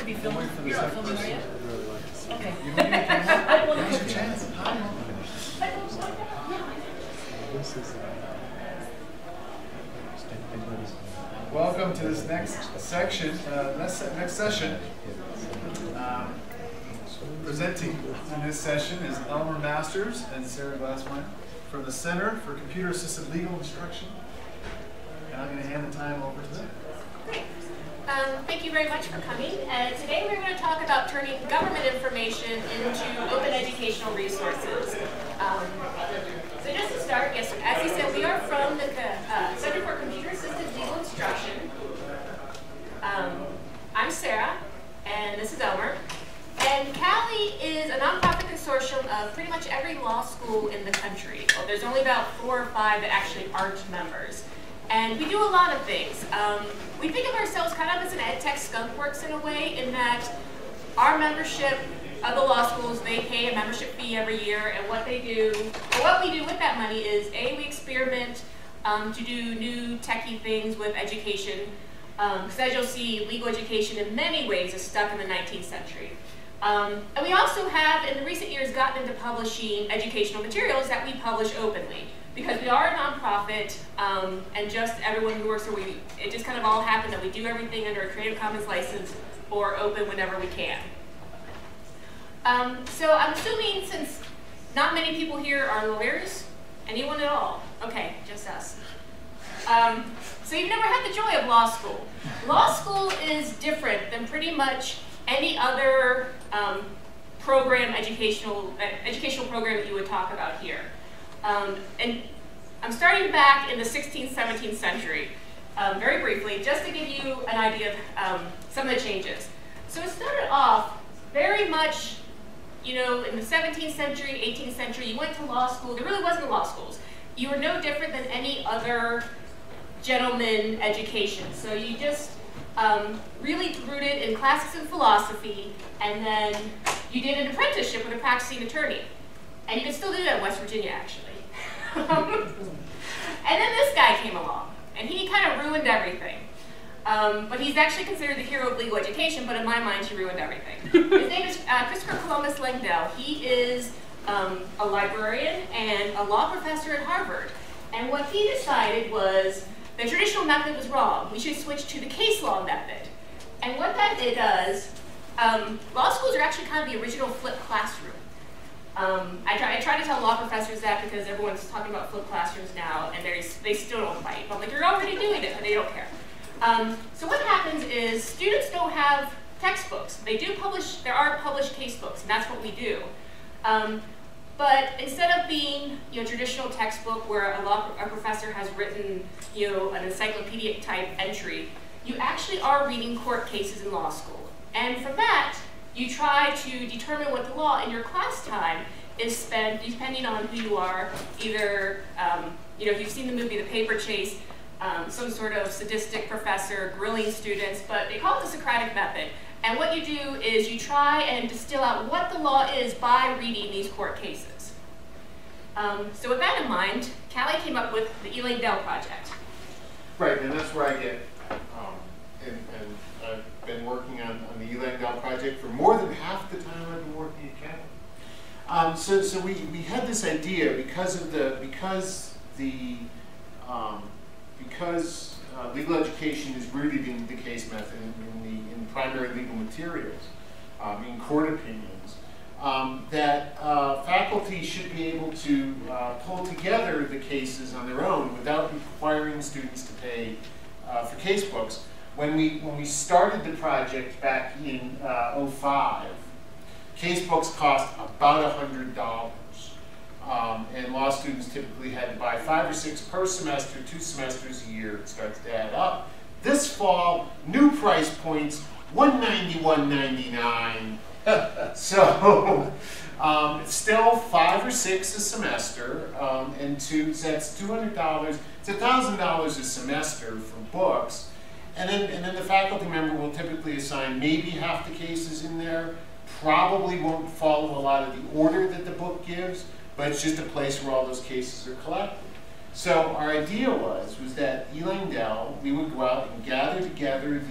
be filming? You're not filming, are you? Okay. Welcome to this next section, next session. Presenting in this session is Elmer Masters and Sarah Glassmeyer from the Center for Computer Assisted Legal Instruction. And I'm going to hand the time over to them. Great. Thank you very much for coming. Today we're going to talk about turning government information into open educational resources. So just to start, yes, as you said, we are from the Center for Computer Assisted Legal Instruction. I'm Sarah, and this is Elmer. And CALI is a nonprofit consortium of pretty much every law school in the country. Well, there's only about 4 or 5 that actually aren't members. And we do a lot of things. We think of ourselves kind of as an ed tech skunkworks in a way, in that our membership of the law schools, they pay a membership fee every year, and what they do, or what we do with that money is, we experiment to do new techie things with education. Because as you'll see, legal education in many ways is stuck in the 19th century. And we also have, in the recent years, gotten into publishing educational materials that we publish openly. Because we are a nonprofit, and just everyone who works here, it just kind of all happened that we do everything under a Creative Commons license or open whenever we can. So I'm assuming, since not many people here are lawyers, anyone at all? Okay, just us. So you've never had the joy of law school. Law school is different than pretty much any other educational program that you would talk about here. And I'm starting back in the 16th, 17th century, very briefly, just to give you an idea of some of the changes. So it started off very much, you know, in the 17th century, 18th century, you went to law school. There really wasn't law schools. You were no different than any other gentleman education. So you just really rooted in classics and philosophy, and then you did an apprenticeship with a practicing attorney. And you can still do that in West Virginia, actually. And then this guy came along, and he kind of ruined everything. But he's actually considered the hero of legal education, but in my mind, he ruined everything. His name is Christopher Columbus Langdell. He is a librarian and a law professor at Harvard. And what he decided was the traditional method was wrong. We should switch to the case law method. And what that does, law schools are actually kind of the original flipped classroom. I try to tell law professors that because everyone's talking about flipped classrooms now, and they still don't bite. I'm like, you're already doing it, and they don't care. So what happens is students don't have textbooks. They do publish, there are published casebooks, and that's what we do. But instead of being, you know, traditional textbook where a professor has written, you know, an encyclopedic type entry, you actually are reading court cases in law school. And from that, you try to determine what the law in your class time is spent, depending on who you are. Either, you know, if you've seen the movie The Paper Chase, some sort of sadistic professor grilling students, but they call it the Socratic method. And what you do is you try and distill out what the law is by reading these court cases. So with that in mind, CALI came up with the eLangdell project. Right, and that's where I get, and I've been working on the eLangdell project for more than half the time I've been working at CALI. So we had this idea because legal education is rooted in the case method, in primary legal materials, in court opinions, that faculty should be able to pull together the cases on their own without requiring students to pay for casebooks. When we started the project back in '05, casebooks cost about $100. And law students typically had to buy 5 or 6 per semester, 2 semesters a year. It starts to add up. This fall, new price points, $190, $199. So it's still 5 or 6 a semester, and so that's $200. It's $1,000 a semester for books, and then the faculty member will typically assign maybe half the cases in there. Probably won't follow a lot of the order that the book gives, but it's just a place where all those cases are collected. So our idea was that eLangdell, we would go out and gather together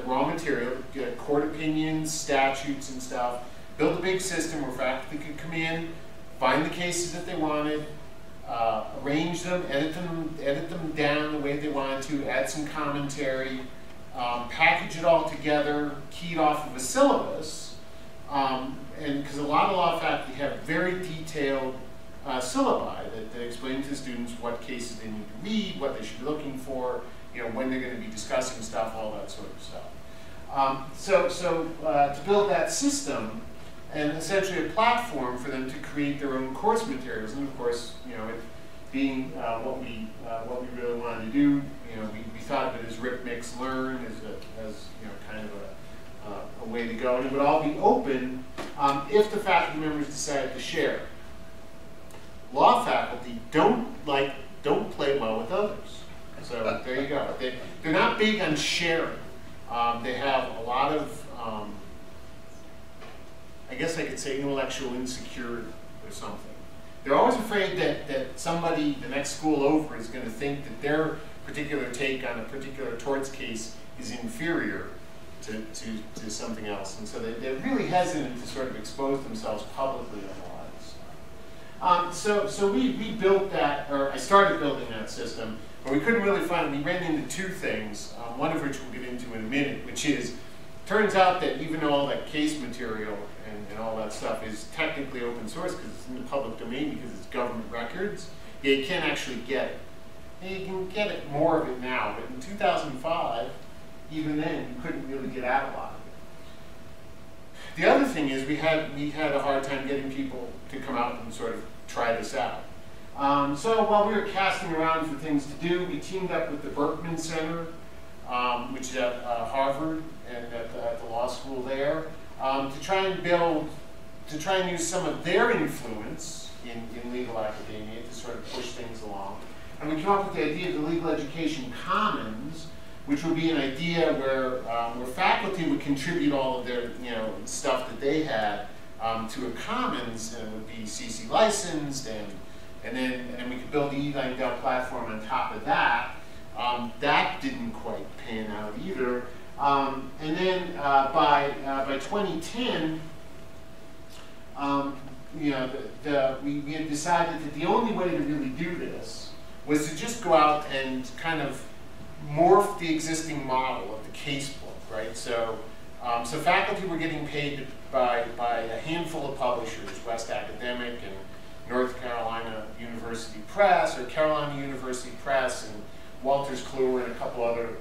raw material, court opinions, statutes and stuff, build a big system where faculty could come in, find the cases that they wanted, arrange them, edit them down the way they wanted to, add some commentary, package it all together, keyed off of a syllabus, and because a lot of law faculty have very detailed syllabi that explain to students what cases they need to read, what they should be looking for, when they're going to be discussing stuff, all that sort of stuff. To build that system, and essentially a platform for them to create their own course materials, and of course, it being what we really wanted to do, we thought of it as rip, mix, learn as kind of a way to go, and it would all be open if the faculty members decided to share. Law faculty don't play well with others, so there you go. They're not big on sharing. They have a lot of I guess I could say intellectual insecurity or something. They're always afraid that somebody, the next school over, is going to think that their particular take on a particular torts case is inferior to something else. And so they're really hesitant to sort of expose themselves publicly on a lot of stuff. So we built that, or I started building that system, but we couldn't really find, we ran into two things, one of which we'll get into in a minute, which is, turns out that even though all that case material and all that stuff is technically open source because it's in the public domain because it's government records, you can't actually get it. And you can get it, more of it now, but in 2005, even then, you couldn't really get at a lot of it. The other thing is we had a hard time getting people to come out and sort of try this out. So while we were casting around for things to do, we teamed up with the Berkman Center, which is at Harvard and at the law school there, to try and use some of their influence in legal academia to sort of push things along. And we came up with the idea of the Legal Education Commons, which would be an idea where faculty would contribute all of their stuff that they had to a commons, and it would be CC licensed, and then we could build the eLangdell platform on top of that. That didn't quite pan out either. And then by 2010, we had decided that the only way to really do this was to just go out and kind of morph the existing model of the casebook, right? So faculty were getting paid by a handful of publishers, West Academic and North Carolina University Press, or Carolina University Press, and Walters Kluwer, and a couple other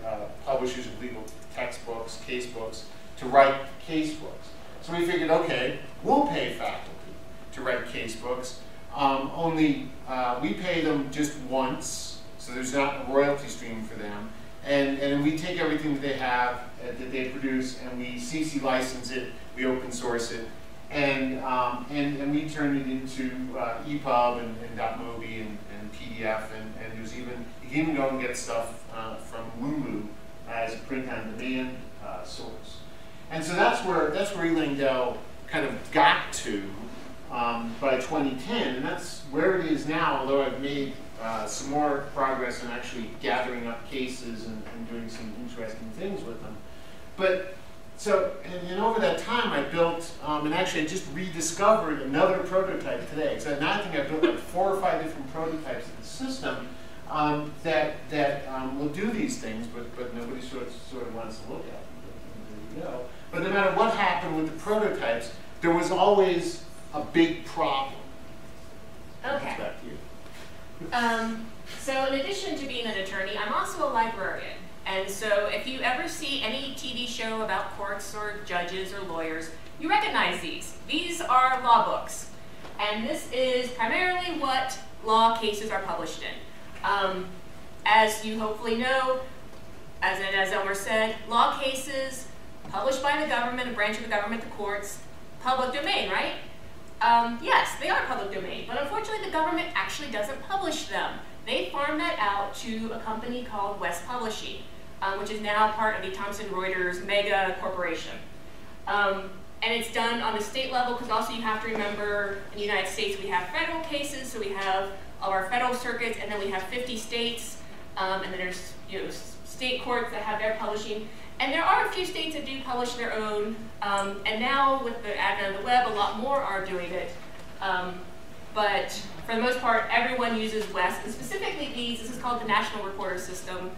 publishers of legal textbooks, casebooks, to write casebooks. So we figured, okay, we'll pay faculty to write casebooks, only we pay them just once, so there's not a royalty stream for them, and we take everything that they have, that they produce, and we CC license it, we open source it, and we turn it into EPUB and .mobi and PDF, and there's even, you can even go and get stuff from Lulu as a print-on-demand source. And so that's where eLangdell kind of got to by 2010, and that's where it is now, although I've made some more progress in actually gathering up cases and doing some interesting things with them. But so, and over that time I built, and actually I just rediscovered another prototype today. So now I think I built like 4 or 5 different prototypes of the system that will do these things, but nobody sort of wants to look at them. There you go. But no matter what happened with the prototypes, there was always a big problem. Okay. Back to you. So in addition to being an attorney, I'm also a librarian. And so if you ever see any TV show about courts or judges or lawyers, you recognize these. These are law books. And this is primarily what law cases are published in. As you hopefully know, as Elmer said, law cases published by the government, a branch of the government, the courts, public domain, right? Yes, they are public domain, but unfortunately the government actually doesn't publish them. They farm that out to a company called West Publishing, which is now part of the Thomson Reuters mega corporation. And it's done on the state level, because also you have to remember in the United States we have federal cases, so we have all our federal circuits, and then we have 50 states, and then there's state courts that have their publishing. And there are a few states that do publish their own, and now with the advent of the web, a lot more are doing it. But for the most part, everyone uses WES, and specifically this is called the National Reporter System.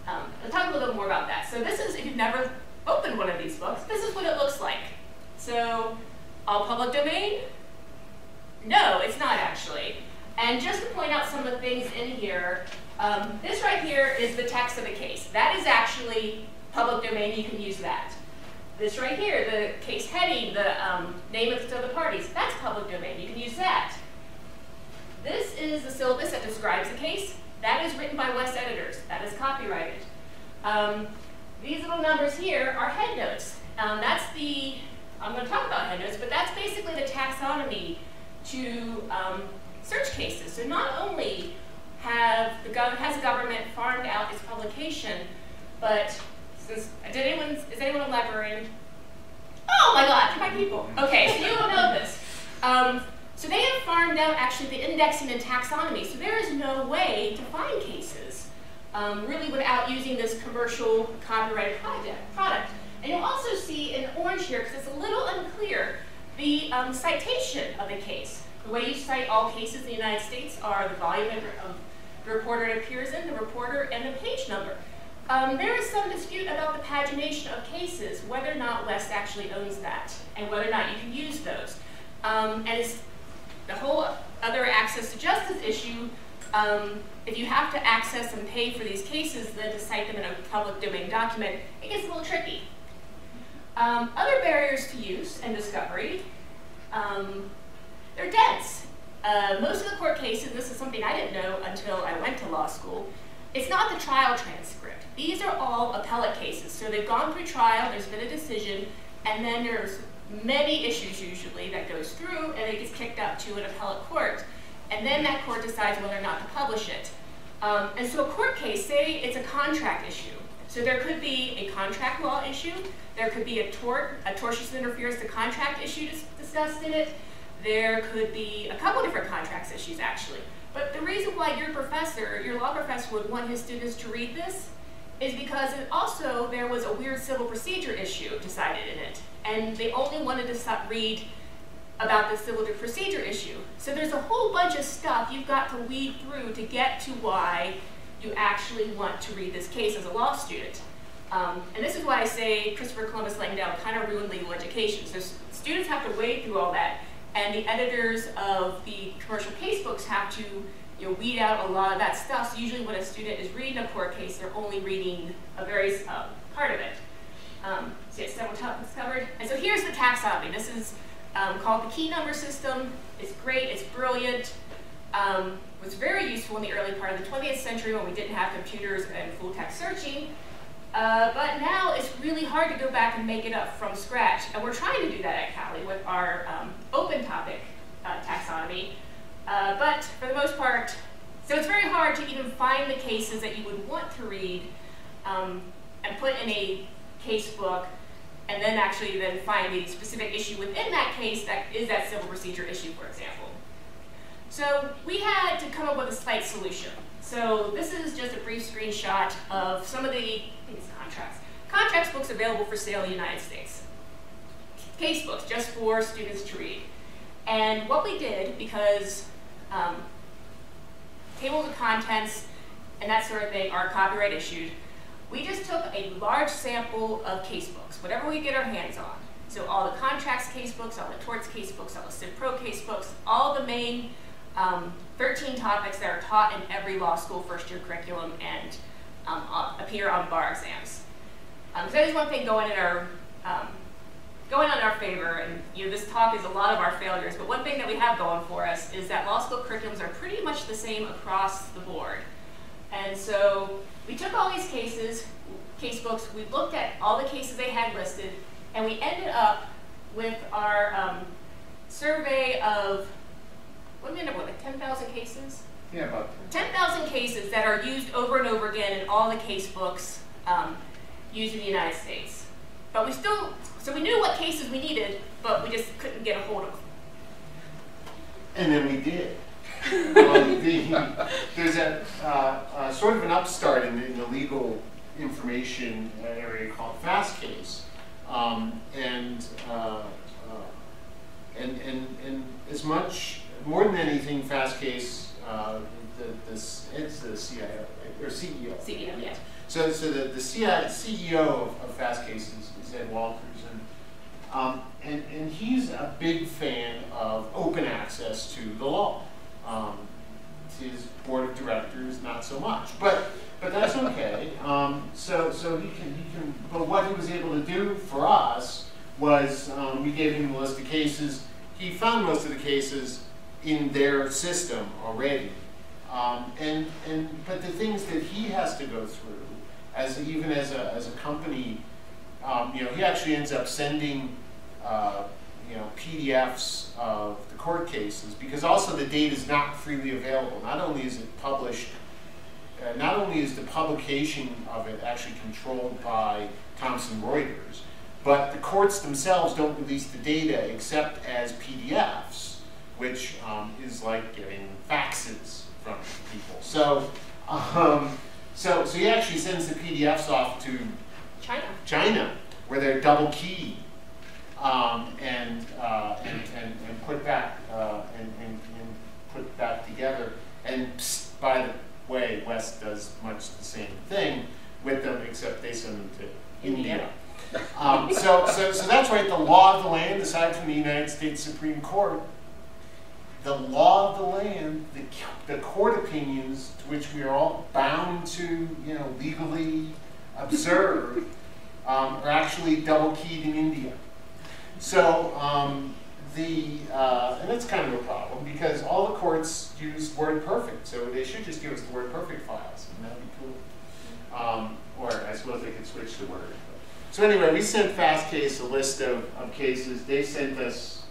I'll talk a little bit more about that. So this is, if you've never opened one of these books, this is what it looks like. So, all public domain? No, it's not actually. And just to point out some of the things in here, this right here is the text of the case. That is actually public domain, you can use that. This right here, the case heading, the name of the parties, that's public domain, you can use that. This is the syllabus that describes the case. That is written by WES editors, that is copyrighted. These little numbers here are headnotes. I'm going to talk about headnotes, but that's basically the taxonomy to search cases. So not only has the government farmed out its publication, but since, is anyone a librarian? Oh my God, they're my people. Okay, so you will know this. So they have farmed out actually the indexing and taxonomy, so there is no way to find cases really without using this commercial copyrighted product. And you'll also see in orange here, because it's a little unclear, the citation of the case. The way you cite all cases in the United States are the volume of the reporter it appears in, the reporter, and the page number. There is some dispute about the pagination of cases, whether or not WES actually owns that, and whether or not you can use those. And it's the whole other access to justice issue. If you have to access and pay for these cases, then to cite them in a public domain document, it gets a little tricky. Other barriers to use and discovery, they're dense. Most of the court cases, this is something I didn't know until I went to law school, it's not the trial transcript. These are all appellate cases. So they've gone through trial, there's been a decision, and then there's many issues usually that goes through, and it gets kicked up to an appellate court. And then that court decides whether or not to publish it. And so a court case, say it's a contract issue. So there could be a contract law issue, there could be a tortious interference to contract issue discussed in it, there could be a couple different contracts issues actually. But the reason why your law professor would want his students to read this is because there was a weird civil procedure issue decided in it. And they only wanted to read about the civil procedure issue. So there's a whole bunch of stuff you've got to weed through to get to why you actually want to read this case as a law student. And this is why I say Christopher Columbus Langdell kind of ruined legal education. So students have to wade through all that, and the editors of the commercial casebooks have to weed out a lot of that stuff. So usually when a student is reading a court case, they're only reading a very part of it. So yes, several topics covered. And so here's the taxonomy. This is called the key number system. It's great, it's brilliant. Was very useful in the early part of the 20th century when we didn't have computers and full text searching. But now it's really hard to go back and make it up from scratch. And we're trying to do that at CALI with our open topic taxonomy. But for the most part, so it's very hard to even find the cases that you would want to read and put in a case book, and then actually find the specific issue within that case that is that civil procedure issue, for example. So we had to come up with a slight solution. So this is just a brief screenshot of some of the contracts books available for sale in the United States. Case books, just for students to read. And what we did, because tables of contents and that sort of thing are copyright issued, we just took a large sample of case books, whatever we get our hands on. So all the contracts case books, all the torts case books, all the Civ Pro case books, all the main 13 topics that are taught in every law school first year curriculum and appear on bar exams. So that is one thing going on our favor, and this talk is a lot of our failures, but one thing that we have going for us is that law school curriculums are pretty much the same across the board. And so we took all these case books, we looked at all the cases they had listed, and we ended up with our survey of, what did we end up with, like 10,000 cases? Yeah, about 10,000 cases that are used over and over again in all the case books used in the United States. But so we knew what cases we needed, but we just couldn't get a hold of them. And then we did. There's a sort of an upstart in the legal information area called FastCase, and as much more than anything, FastCase, it's the CIO or CEO. CEO, yeah. So the CEO of FastCase is Ed Walters, and he's a big fan of open access to the law. His board of directors, not so much, but that's okay. So he can. But what he was able to do for us was we gave him a list of cases. He found most of the cases in their system already, but the things that he has to go through, even as a company, he actually ends up sending PDFs of the court cases, because also the data is not freely available. Not only is it published, not only is the publication of it actually controlled by Thomson Reuters, but the courts themselves don't release the data except as PDFs, which is like getting faxes from people. So he actually sends the PDFs off to China, where they're double keyed. And put back and put back together. And by the way, West does much the same thing with them, except they send them to India. So that's right. The law of the land, aside from the United States Supreme Court, the law of the land, the court opinions to which we are all bound to, legally observe, are actually double keyed in India. So and that's kind of a problem, because all the courts use WordPerfect, so they should just give us the WordPerfect files, and that'd be cool. Or I suppose they could switch to Word. So anyway, we sent FastCase a list of cases. They sent us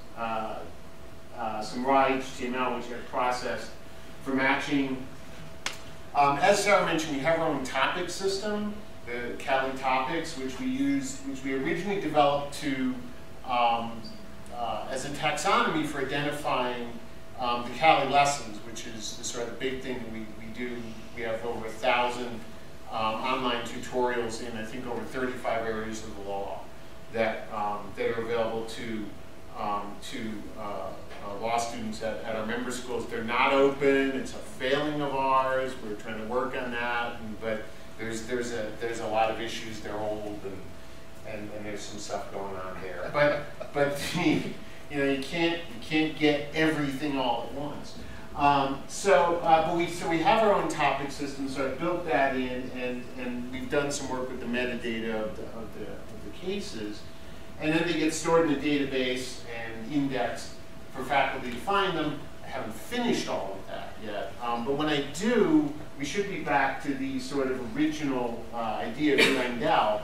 some raw HTML, which got processed for matching. As Sarah mentioned, we have our own topic system, the CALI topics, which we originally developed to as a taxonomy for identifying the CALI lessons, which is the sort of big thing that we do. We have over 1,000 online tutorials in, I think, over 35 areas of the law that are available to law students at our member schools. They're not open. It's a failing of ours. We're trying to work on that, but there's a lot of issues. They're old, and there's some stuff going on there. But you can't get everything all at once. But we have our own topic system. So I built that in, and we've done some work with the metadata of the cases, and then they get stored in a database and indexed for faculty to find them. I haven't finished all of that yet, but when I do, we should be back to the sort of original idea of eLangdell,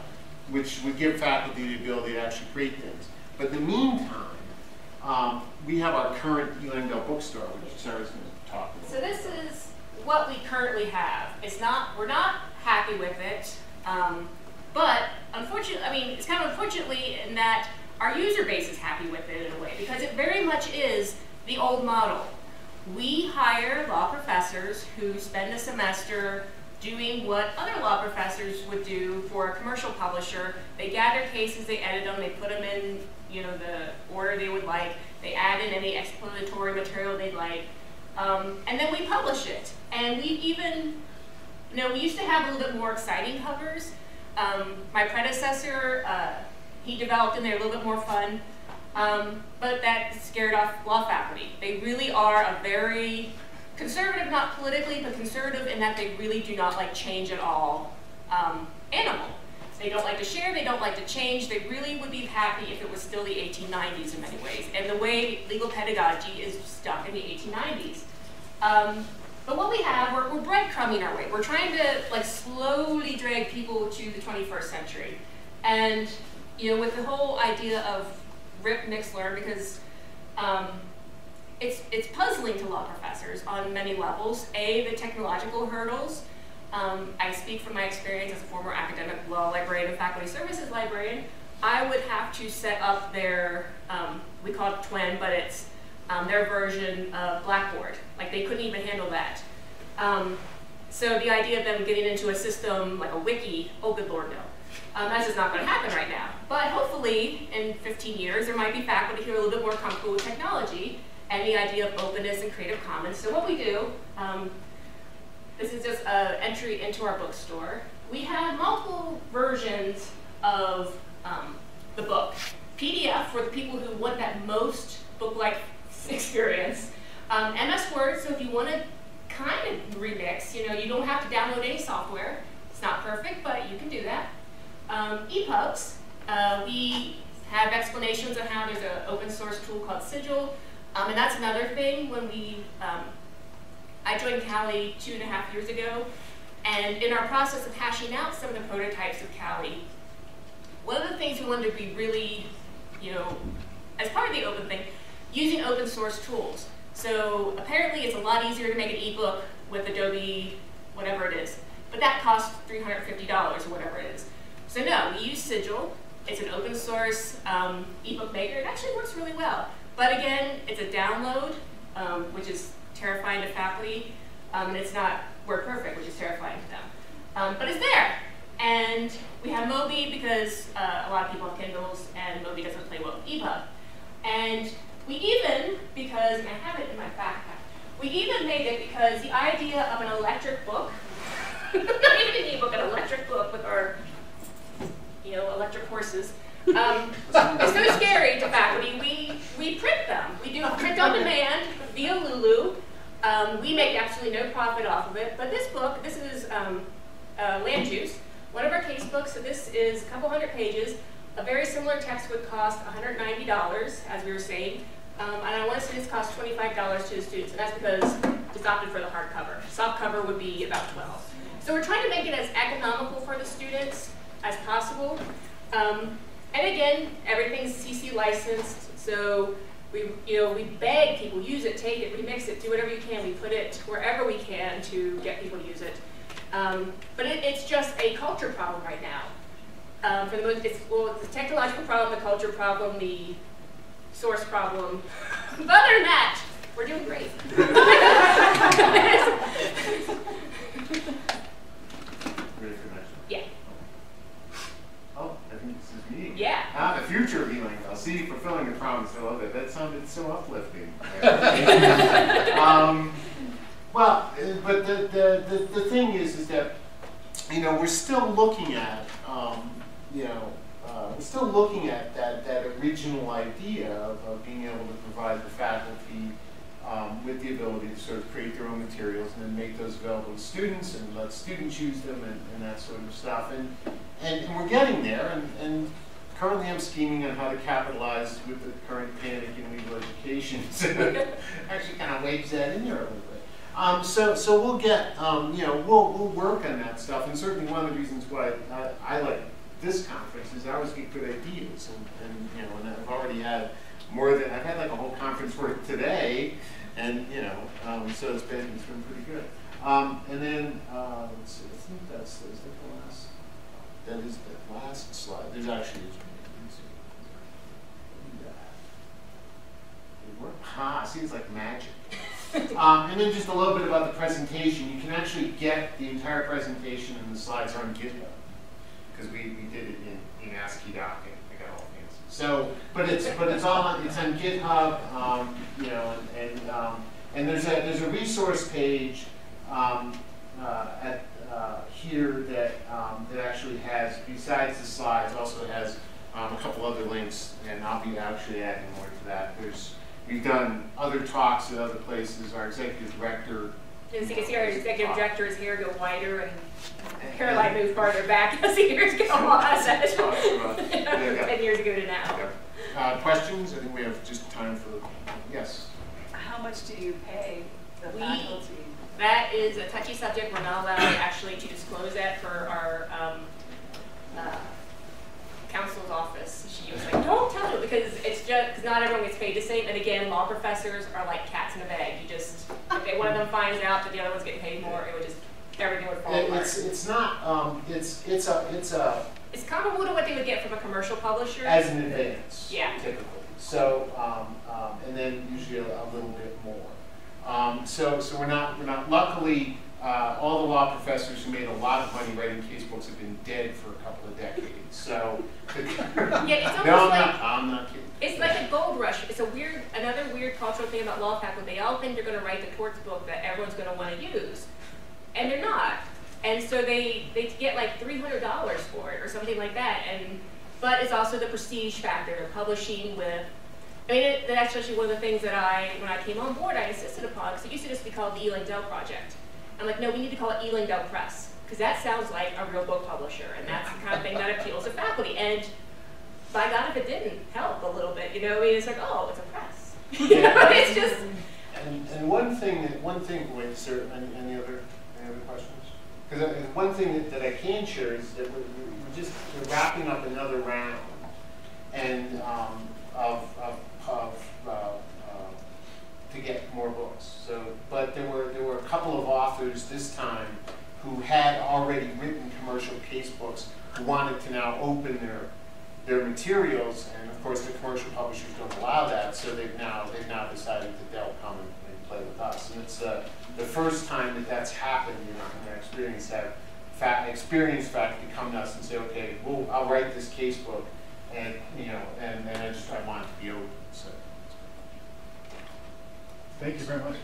which would give faculty the ability to actually create things. But in the meantime, we have our current eLangdell bookstore, which Sarah's going to talk about. So this is what we currently have. We're not happy with it, but unfortunately, it's kind of unfortunately in that our user base is happy with it in a way, because it very much is the old model. We hire law professors who spend a semester doing what other law professors would do for a commercial publisher. They gather cases, they edit them, they put them in the order they would like, they add in any explanatory material they'd like, and then we publish it. And we even, we used to have a little bit more exciting covers. My predecessor, he developed in there a little bit more fun, but that scared off law faculty. They really are a very conservative, not politically, but conservative in that they really do not like change at all animal. They don't like to share, they don't like to change. They really would be happy if it was still the 1890s in many ways. And the way legal pedagogy is stuck in the 1890s. But what we have, we're breadcrumbing our way. We're trying to slowly drag people to the 21st century. And with the whole idea of rip, mix, learn, because it's puzzling to law professors on many levels. A, the technological hurdles. I speak from my experience as a former academic law librarian and faculty services librarian. I would have to set up their, we call it TWIN, but it's their version of Blackboard. Like, they couldn't even handle that. So the idea of them getting into a system like a wiki, oh good Lord, no. That's just not going to happen right now. But hopefully, in 15 years, there might be faculty who are a little bit more comfortable with technology and the idea of openness and Creative Commons. So what we do, this is just an entry into our bookstore. We have multiple versions of the book. PDF for the people who want that most book-like experience. MS Word, so if you want to kind of remix, you know, you don't have to download any software. It's not perfect, but you can do that. EPUBs, we have explanations on how there's an open source tool called Sigil, and that's another thing. When I joined CALI 2.5 years ago, and in our process of hashing out some of the prototypes of CALI, one of the things we wanted to be really, you know, as part of the open thing, using open source tools. So apparently it's a lot easier to make an ebook with Adobe, whatever it is, but that costs $350 or whatever it is. So no, we use Sigil. It's an open source ebook maker. It actually works really well. But again, it's a download, which is terrifying to faculty, and it's not word perfect, which is terrifying to them. But it's there. And we have Mobi because a lot of people have Kindles, and Mobi doesn't play well with EPUB. And we even, because, and I have it in my backpack, we even made it because the idea of an electric book, not even an e-book, an electric book with our, you know, electric horses, it's so scary to faculty. We print them. We do print on demand via Lulu. We make absolutely no profit off of it. But this book, this is Land Juice, one of our case books. So this is a couple hundred pages. A very similar text would cost $190, as we were saying. And I want to say this costs $25 to the students. And that's because it's opted for the hardcover. Soft cover would be about $12. So we're trying to make it as economical for the students as possible. And again, everything's CC licensed, so we beg people, use it, take it, remix it, do whatever you can. We put it wherever we can to get people to use it. But it's just a culture problem right now. For the most, it's a technological problem, the culture problem, the source problem. But other than that, we're doing great. Ready for next one? Yeah. Oh, I think this is me. Yeah. The future of eLangdell. See, fulfilling the promise. I love it. That sounded so uplifting. Well, but the thing is that, you know, we're still looking at, we're still looking at that original idea of being able to provide the faculty with the ability to sort of create their own materials and then make those available to students and let students use them and that sort of stuff. And we're getting there, and currently I'm scheming on how to capitalize with the current panic in legal education. So actually kind of waves that in there a little bit. So we'll get, we'll work on that stuff. And certainly one of the reasons why I like this conference is I always get good ideas. And I've already had I've had like a whole conference worth today. And, so it's been pretty good. And then, let's see, I think is that the last slide. There's actually, see, it's like magic. And then just a little bit about the presentation. You can actually get the entire presentation and the slides are on GitHub because we did it in ASCII docking. I got all fancy. So, but it's on GitHub, and there's a resource page here that actually has, besides the slides, also has a couple other links, and I'll be actually adding more to that. We've done other talks at other places. Our executive director. As you can see, our executive director's hair go wider and Caroline moved farther back as the years go on. 10 years ago to now. Yep. Questions? I think we have just time for, yes. How much do you pay the faculty? That is a touchy subject. We're not allowed actually to disclose that for our counsel's office. She was like, don't tell them, because it's just, because not everyone gets paid the same. And again, law professors are like cats in a bag. You just, if one of them finds out that the other one's getting paid more, it would just, everything would fall apart. It's not, it's comparable to what they would get from a commercial publisher. As an advance, yeah. typically. So, and then usually a little bit more. So we're not luckily, all the law professors who made a lot of money writing casebooks have been dead for a couple of decades. So, yeah, it's no, almost I'm not kidding. it's like a gold rush. It's another weird cultural thing about law faculty. They all think they're going to write the torts book that everyone's going to want to use, and they're not. And so they get like $300 for it or something like that. But it's also the prestige factor of publishing with. I mean, that's actually one of the things that when I came on board, I insisted upon, because it used to just be called the eLangdell Project. I'm like, no, we need to call it eLangdell Press, because that sounds like a real book publisher, and that's the kind of thing that appeals to faculty. And by God, if it didn't help a little bit, I mean, it's like, oh, it's a press. It's just. And one thing, wait, sir, any other questions? Because one thing that I can share is that we're wrapping up another round, and to get more books. So, but there were a couple of authors this time who had already written commercial casebooks who wanted to now open their materials, and of course the commercial publishers don't allow that. So they've now decided that they'll come and play with us. And it's the first time that that's happened in our experience. Have experienced faculty come to us and say, okay, well, I'll write this casebook, and I want it to be open. So. Thank you very much.